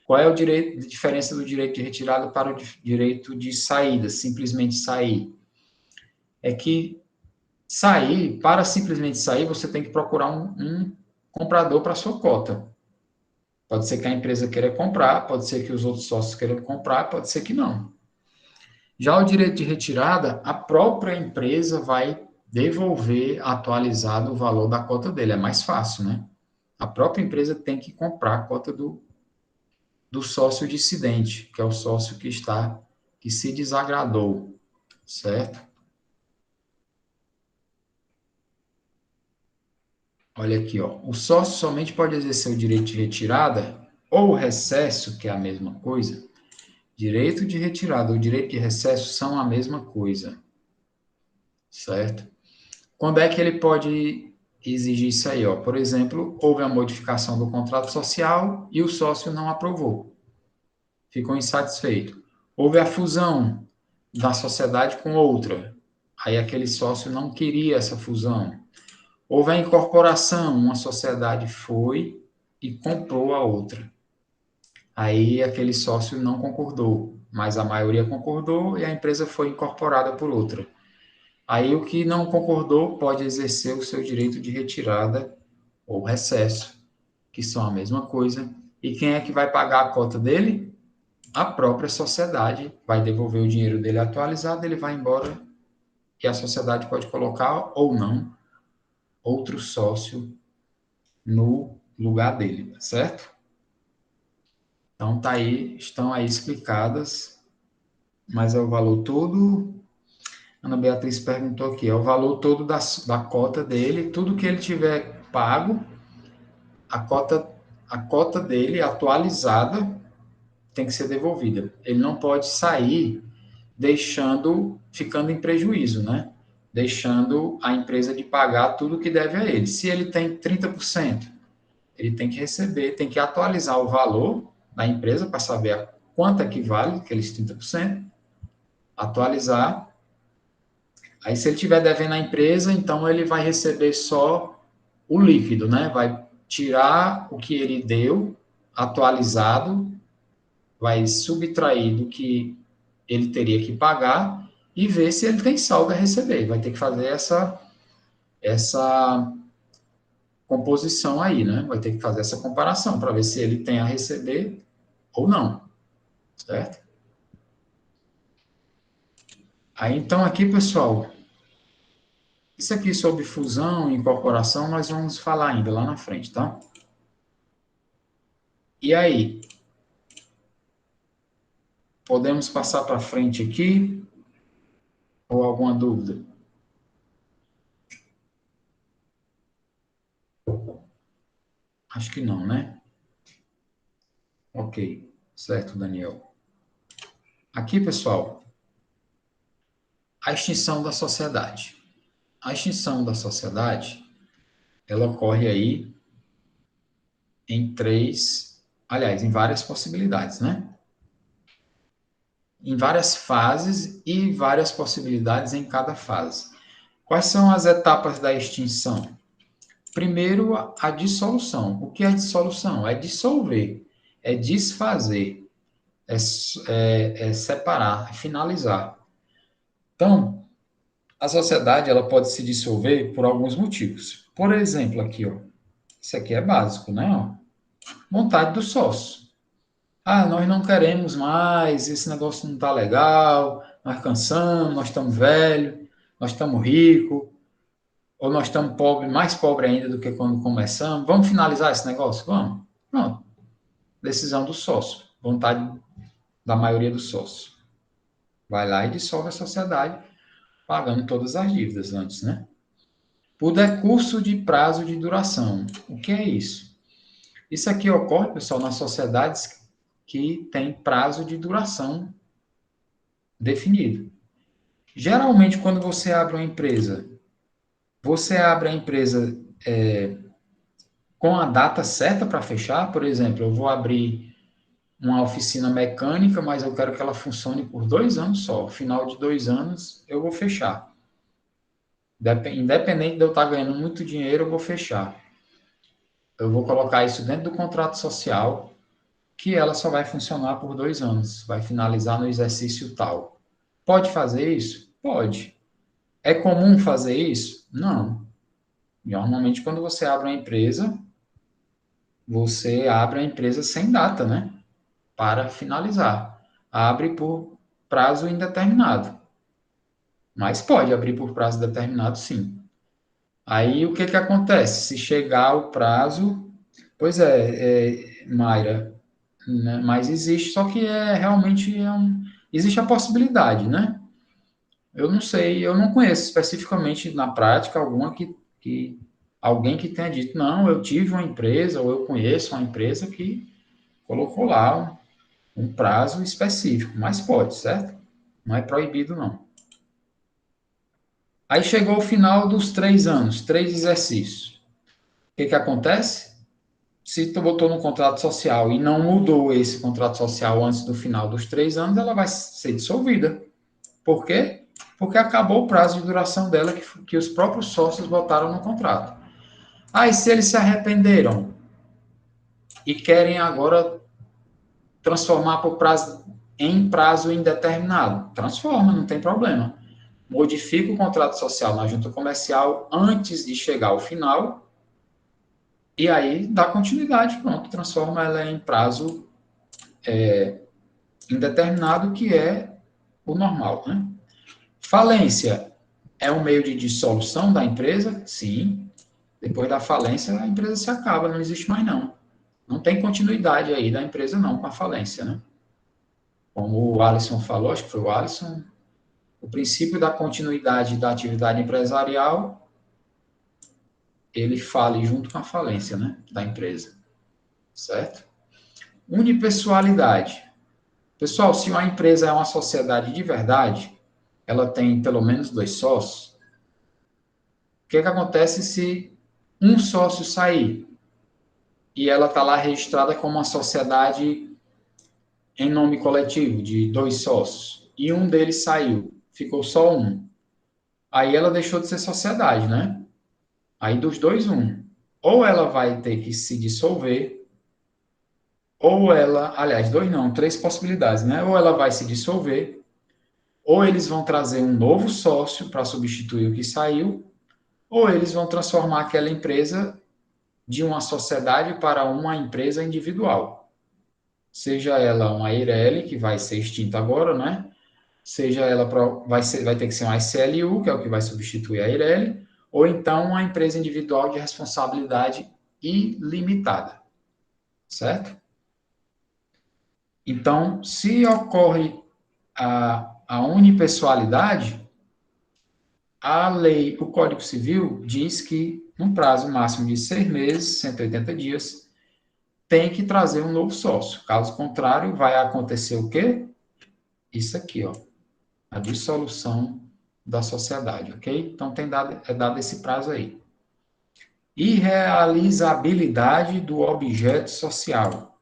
Qual é a diferença do direito de retirada para o direito de saída, simplesmente sair? É que para simplesmente sair, você tem que procurar um comprador para a sua cota. Pode ser que a empresa queira comprar, pode ser que os outros sócios queiram comprar, pode ser que não. Já o direito de retirada, a própria empresa vai devolver atualizado o valor da cota dele. É mais fácil, né? A própria empresa tem que comprar a cota do sócio dissidente, que é o sócio que se desagradou, certo? Olha aqui, ó. O sócio somente pode exercer o direito de retirada ou recesso, que é a mesma coisa. Direito de retirada ou direito de recesso são a mesma coisa, certo? Quando é que ele pode exigir isso aí? Ó? Por exemplo, houve a modificação do contrato social e o sócio não aprovou, ficou insatisfeito. Houve a fusão da sociedade com outra, aí aquele sócio não queria essa fusão. Houve a incorporação, uma sociedade foi e comprou a outra. Aí aquele sócio não concordou, mas a maioria concordou e a empresa foi incorporada por outra. Aí o que não concordou pode exercer o seu direito de retirada ou recesso, que são a mesma coisa. E quem é que vai pagar a cota dele? A própria sociedade vai devolver o dinheiro dele atualizado, ele vai embora e a sociedade pode colocar ou não outro sócio no lugar dele, certo? Então tá aí, estão aí explicadas, mas é o valor todo. Ana Beatriz perguntou aqui, é o valor todo da cota dele, tudo que ele tiver pago, a cota, a cota dele atualizada tem que ser devolvida. Ele não pode sair ficando em prejuízo, né? Deixando a empresa de pagar tudo que deve a ele. Se ele tem 30%, ele tem que receber, tem que atualizar o valor da empresa para saber quanto é que vale aqueles 30%, atualizar. Aí, se ele estiver devendo à empresa, então ele vai receber só o líquido, né? Vai tirar o que ele deu, atualizado, vai subtrair do que ele teria que pagar e ver se ele tem saldo a receber. Vai ter que fazer essa composição aí, né? Vai ter que fazer essa comparação para ver se ele tem a receber ou não, certo? Aí, então, aqui, pessoal, isso aqui sobre fusão e incorporação nós vamos falar ainda lá na frente, tá? E aí, podemos passar para frente aqui ou alguma dúvida? Acho que não, né? Ok, certo, Daniel. Aqui, pessoal, a extinção da sociedade. A extinção da sociedade, ela ocorre aí em várias possibilidades, né? Em várias fases e várias possibilidades em cada fase. Quais são as etapas da extinção? Primeiro, a dissolução. O que é dissolução? É dissolver, é desfazer, é separar, é finalizar. Então, a sociedade ela pode se dissolver por alguns motivos. Por exemplo, aqui, ó, isso aqui é básico, né? Ó, vontade do sócio. Ah, nós não queremos mais, esse negócio não está legal, nós cansamos, nós estamos velhos, nós estamos ricos, ou nós estamos pobre, mais pobre ainda do que quando começamos. Vamos finalizar esse negócio? Vamos. Pronto. Decisão do sócio. Vontade da maioria dos sócios. Vai lá e dissolve a sociedade, pagando todas as dívidas antes, né? O decurso de prazo de duração. O que é isso? Isso aqui ocorre, pessoal, nas sociedades que têm prazo de duração definido. Geralmente, quando você abre uma empresa, você abre a empresa com a data certa para fechar. Por exemplo, eu vou abrir uma oficina mecânica, mas eu quero que ela funcione por 2 anos só. Final de 2 anos, eu vou fechar. Independente de eu estar ganhando muito dinheiro, eu vou fechar. Eu vou colocar isso dentro do contrato social, que ela só vai funcionar por 2 anos. Vai finalizar no exercício tal. Pode fazer isso? Pode. É comum fazer isso? Não. Normalmente, quando você abre uma empresa, você abre a empresa sem data, né? Para finalizar. Abre por prazo indeterminado. Mas pode abrir por prazo determinado, sim. Aí, o que que acontece? Se chegar o prazo... Pois Mayra, né? Mas existe, só que realmente existe a possibilidade, né? Eu não sei, eu não conheço especificamente na prática alguma que alguém que tenha dito, não, eu tive uma empresa, ou eu conheço uma empresa que colocou lá um prazo específico, mas pode, certo? Não é proibido, não. Aí chegou o final dos 3 anos, 3 exercícios. O que que acontece? Se tu botou no contrato social e não mudou esse contrato social antes do final dos 3 anos, ela vai ser dissolvida. Por quê? Porque acabou o prazo de duração dela que os próprios sócios botaram no contrato. Aí, se eles se arrependeram e querem agora transformar em prazo indeterminado, transforma, não tem problema. Modifica o contrato social na junta comercial antes de chegar ao final e aí dá continuidade, pronto, transforma ela em prazo indeterminado, que é o normal, né? Falência é um meio de dissolução da empresa? Sim. Depois da falência, a empresa se acaba, não existe mais não. Não tem continuidade aí da empresa não com a falência, né? Como o Alisson falou, acho que foi o Alisson, o princípio da continuidade da atividade empresarial, ele fale junto com a falência, né, da empresa, certo? Unipessoalidade. Pessoal, se uma empresa é uma sociedade de verdade, ela tem pelo menos 2 sócios, o que acontece se um sócio sair e ela está lá registrada como uma sociedade em nome coletivo de 2 sócios e um deles saiu, ficou só um. Aí ela deixou de ser sociedade, né? Aí dos dois, um. Ou ela vai ter que se dissolver, ou ela, aliás, dois não, 3 possibilidades, né? Ou ela vai se dissolver, ou eles vão trazer um novo sócio para substituir o que saiu, ou eles vão transformar aquela empresa de uma sociedade para uma empresa individual. Seja ela uma Eireli, que vai ser extinta agora, né? Seja ela vai ter que ser uma SLU, que é o que vai substituir a Eireli, ou então uma empresa individual de responsabilidade ilimitada, certo? Então, se ocorre a unipessoalidade, a lei, o Código Civil diz que, num prazo máximo de 6 meses, 180 dias, tem que trazer um novo sócio. Caso contrário, vai acontecer o quê? Isso aqui, ó, a dissolução da sociedade, ok? Então, é dado esse prazo aí. Irrealizabilidade do objeto social.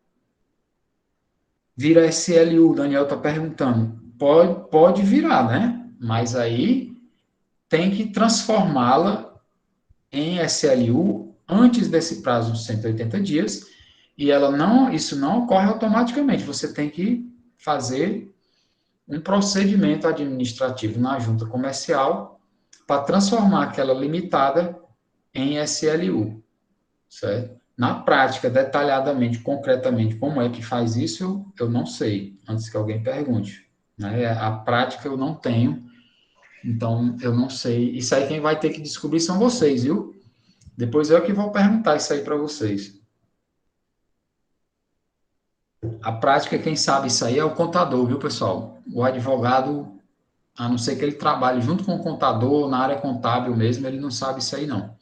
Vira SLU, o Daniel está perguntando. Pode virar, né? Mas aí tem que transformá-la em SLU antes desse prazo de 180 dias, e isso não ocorre automaticamente. Você tem que fazer um procedimento administrativo na junta comercial para transformar aquela limitada em SLU, certo? Na prática, detalhadamente, concretamente, como é que faz isso, eu não sei, antes que alguém pergunte. Né? A prática eu não tenho, então eu não sei. Isso aí quem vai ter que descobrir são vocês, viu? Depois eu que vou perguntar isso aí para vocês. A prática, quem sabe isso aí é o contador, viu, pessoal? O advogado, a não ser que ele trabalhe junto com o contador, na área contábil mesmo, ele não sabe isso aí, não.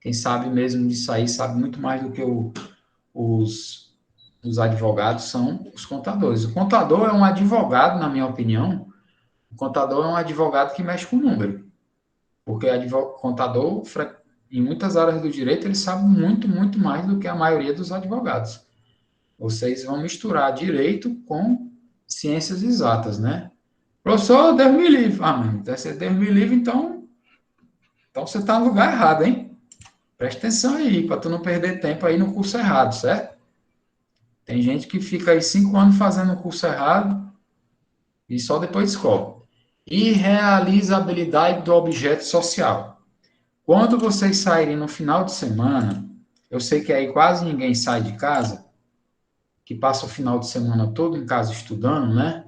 Quem sabe mesmo disso aí, sabe muito mais do que os advogados, são os contadores. O contador é um advogado, na minha opinião, o contador é um advogado que mexe com número. Porque o contador, em muitas áreas do direito, ele sabe muito, muito mais do que a maioria dos advogados. Vocês vão misturar direito com ciências exatas, né? Professor, Deus me livre. Ah, mano, se é Deus me livre, então você está no lugar errado, hein? Presta atenção aí, para tu não perder tempo aí no curso errado, certo? Tem gente que fica aí 5 anos fazendo o curso errado e só depois descobre. Irrealizabilidade do objeto social. Quando vocês saírem no final de semana, eu sei que aí quase ninguém sai de casa, que passa o final de semana todo em casa estudando, né?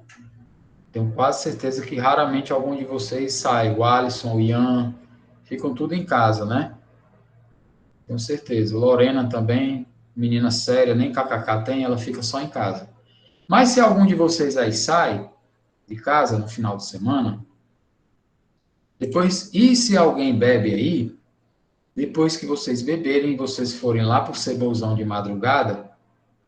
Tenho quase certeza que raramente algum de vocês sai. O Alisson, o Ian, ficam tudo em casa, né? Tenho certeza. Lorena também, menina séria, nem kkk tem, ela fica só em casa. Mas se algum de vocês aí sai de casa no final de semana, depois, e se alguém bebe aí, depois que vocês beberem, vocês forem lá pro Cebozão de madrugada,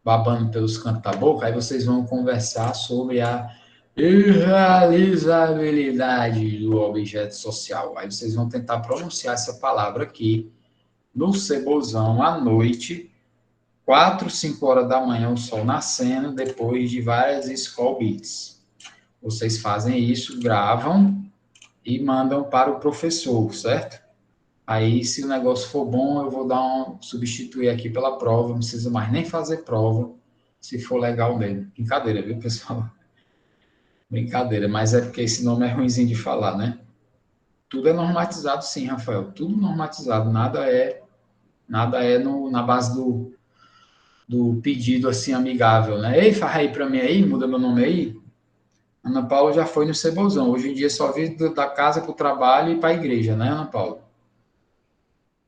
babando pelos cantos da boca, aí vocês vão conversar sobre a irrealizabilidade do objeto social. Aí vocês vão tentar pronunciar essa palavra aqui no Cebozão à noite, 4, 5 horas da manhã, o sol nascendo, depois de várias Skol Beats. Vocês fazem isso, gravam e mandam para o professor, certo? Aí, se o negócio for bom, eu vou substituir aqui pela prova, não precisa mais nem fazer prova, se for legal mesmo. Brincadeira, viu, pessoal? Brincadeira, mas é porque esse nome é ruimzinho de falar, né? Tudo é normatizado, sim, Rafael. Tudo normatizado. Nada é na base do pedido assim amigável, né? Ei, faz aí para mim aí, muda meu nome aí. Ana Paula já foi no Cebozão. Hoje em dia só vive da casa para o trabalho e para a igreja, né, Ana Paula?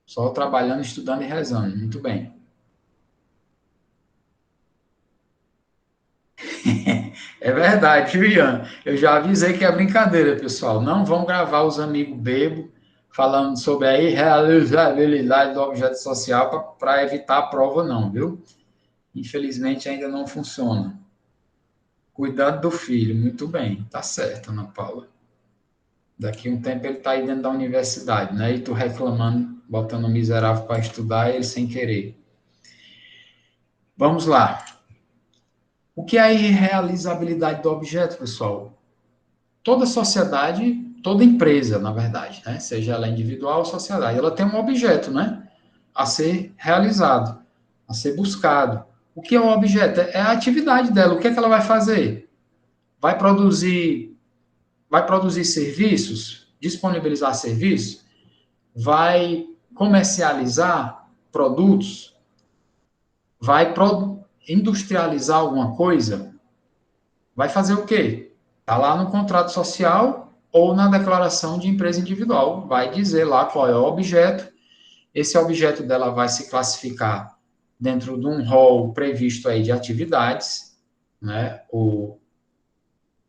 Só trabalhando, estudando e rezando. Muito bem. É verdade, Juliano. Eu já avisei que é brincadeira, pessoal. Não vão gravar os amigos bebo falando sobre a irrealizabilidade do objeto social para evitar a prova, não, viu? Infelizmente ainda não funciona. Cuidado do filho, muito bem, tá certo, Ana Paula. Daqui a um tempo ele tá aí dentro da universidade, né? E tu reclamando, botando o miserável para estudar, ele sem querer. Vamos lá. O que é a irrealizabilidade do objeto, pessoal? Toda sociedade, toda empresa, na verdade, né? Seja ela individual ou sociedade, ela tem um objeto, né? A ser realizado, a ser buscado. O que é o objeto? É a atividade dela. O que é que ela vai fazer? Vai produzir serviços, disponibilizar serviços, vai comercializar produtos, vai industrializar alguma coisa, vai fazer o quê? Está lá no contrato social ou na declaração de empresa individual. Vai dizer lá qual é o objeto. Esse objeto dela vai se classificar dentro de um rol previsto aí de atividades, né? O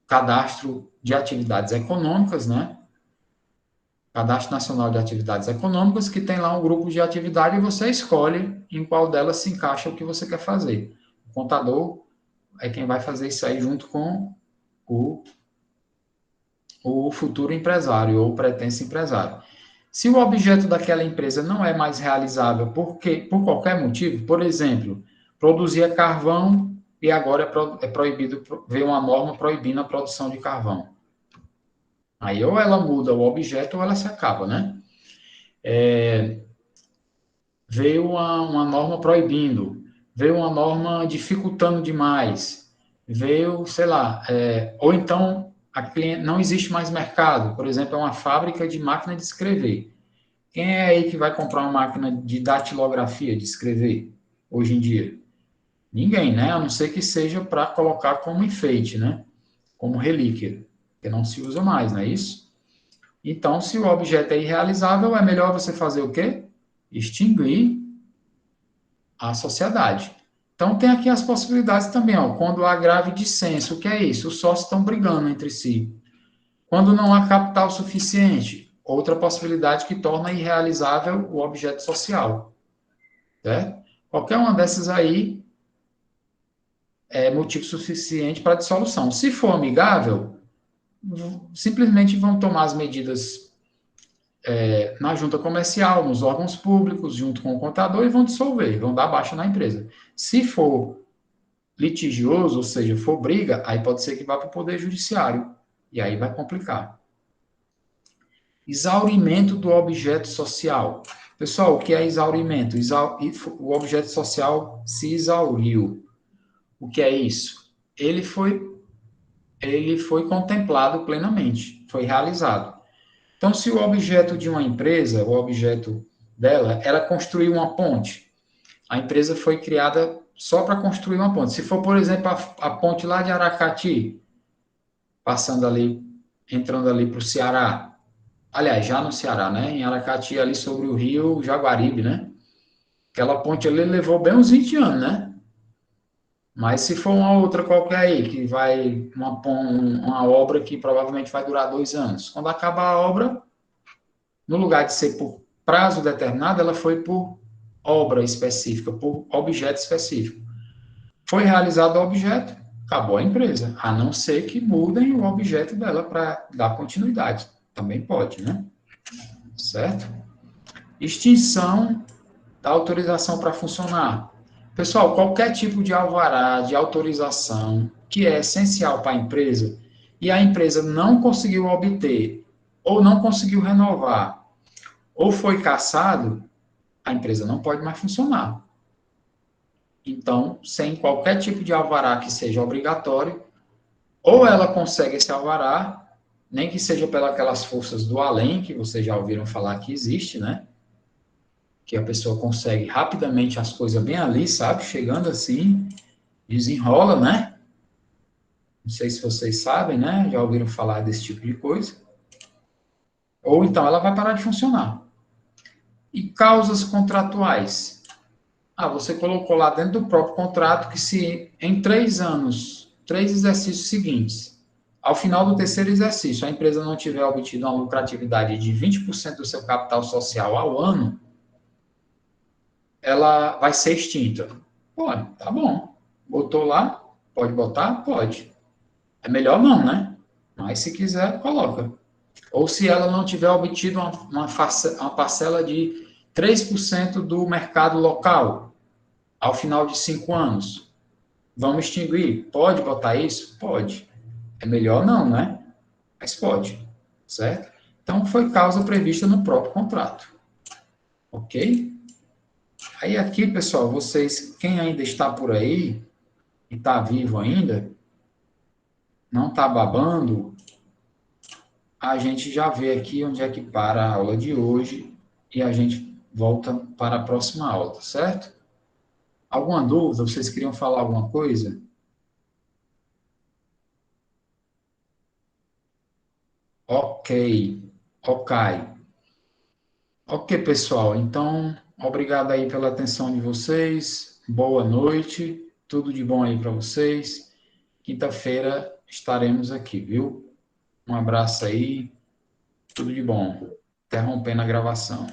cadastro de atividades econômicas, né? Cadastro Nacional de Atividades Econômicas, que tem lá um grupo de atividade e você escolhe em qual delas se encaixa o que você quer fazer. O contador é quem vai fazer isso aí junto com o, o futuro empresário ou o pretenso empresário. Se o objeto daquela empresa não é mais realizável por qualquer motivo, por exemplo, produzia carvão e agora é proibido, veio uma norma proibindo a produção de carvão. Aí ou ela muda o objeto ou ela se acaba, né? Veio uma norma proibindo, veio uma norma dificultando demais, veio, sei lá, ou então não existe mais mercado, por exemplo, é uma fábrica de máquina de escrever. Quem é aí que vai comprar uma máquina de datilografia, de escrever, hoje em dia? Ninguém, né? A não ser que seja para colocar como enfeite, né? Como relíquia, que não se usa mais, não é isso? Então, se o objeto é irrealizável, é melhor você fazer o quê? Extinguir a sociedade. Então, tem aqui as possibilidades também, ó, quando há grave dissenso, o que é isso? Os sócios estão brigando entre si. Quando não há capital suficiente, outra possibilidade que torna irrealizável o objeto social, certo? Qualquer uma dessas aí é motivo suficiente para dissolução. Se for amigável, simplesmente vão tomar as medidas na junta comercial, nos órgãos públicos, junto com o contador, e vão dissolver, vão dar baixa na empresa. Se for litigioso, ou seja, for briga, aí pode ser que vá para o Poder Judiciário. E aí vai complicar. Exaurimento do objeto social. Pessoal, o que é exaurimento? O objeto social se exauriu. O que é isso? Ele foi contemplado plenamente, foi realizado. Então, se o objeto de uma empresa, o objeto dela, era construir uma ponte, a empresa foi criada só para construir uma ponte. Se for, por exemplo, a ponte lá de Aracati, passando ali, entrando ali para o Ceará, aliás, já no Ceará, né? Em Aracati, ali sobre o rio Jaguaribe, né? Aquela ponte ali levou bem uns 20 anos, né? Mas se for uma outra qualquer aí, que vai, uma obra que provavelmente vai durar 2 anos, quando acabar a obra, no lugar de ser por prazo determinado, ela foi por obra específica, por objeto específico. Foi realizado o objeto, acabou a empresa, a não ser que mudem o objeto dela para dar continuidade. Também pode, né? Certo? Extinção da autorização para funcionar. Pessoal, qualquer tipo de alvará, de autorização que é essencial para a empresa e a empresa não conseguiu obter ou não conseguiu renovar ou foi cassado, a empresa não pode mais funcionar. Então, sem qualquer tipo de alvará que seja obrigatório, ou ela consegue esse alvará, nem que seja pelas forças do além, que vocês já ouviram falar que existe, né? Que a pessoa consegue rapidamente as coisas bem ali, sabe? Chegando assim, desenrola, né? Não sei se vocês sabem, né? Já ouviram falar desse tipo de coisa. Ou então ela vai parar de funcionar. E causas contratuais. Ah, você colocou lá dentro do próprio contrato que se em 3 anos, 3 exercícios seguintes, ao final do terceiro exercício, a empresa não tiver obtido uma lucratividade de 20% do seu capital social ao ano, ela vai ser extinta. Pô, tá bom. Botou lá? Pode botar? Pode. É melhor não, né? Mas se quiser, coloca. Ou se ela não tiver obtido uma parcela de 3% do mercado local ao final de 5 anos, vamos extinguir? Pode botar isso? Pode. É melhor não, né? Mas pode. Certo? Então, foi causa prevista no próprio contrato. Ok? Aí aqui, pessoal, vocês, quem ainda está por aí e está vivo ainda, não está babando, a gente já vê aqui onde é que para a aula de hoje e a gente volta para a próxima aula, tá certo? Alguma dúvida? Vocês queriam falar alguma coisa? Ok, ok. Ok, pessoal. Então, obrigado aí pela atenção de vocês. Boa noite. Tudo de bom aí para vocês. Quinta-feira estaremos aqui, viu? Um abraço aí. Tudo de bom. Interrompendo a gravação.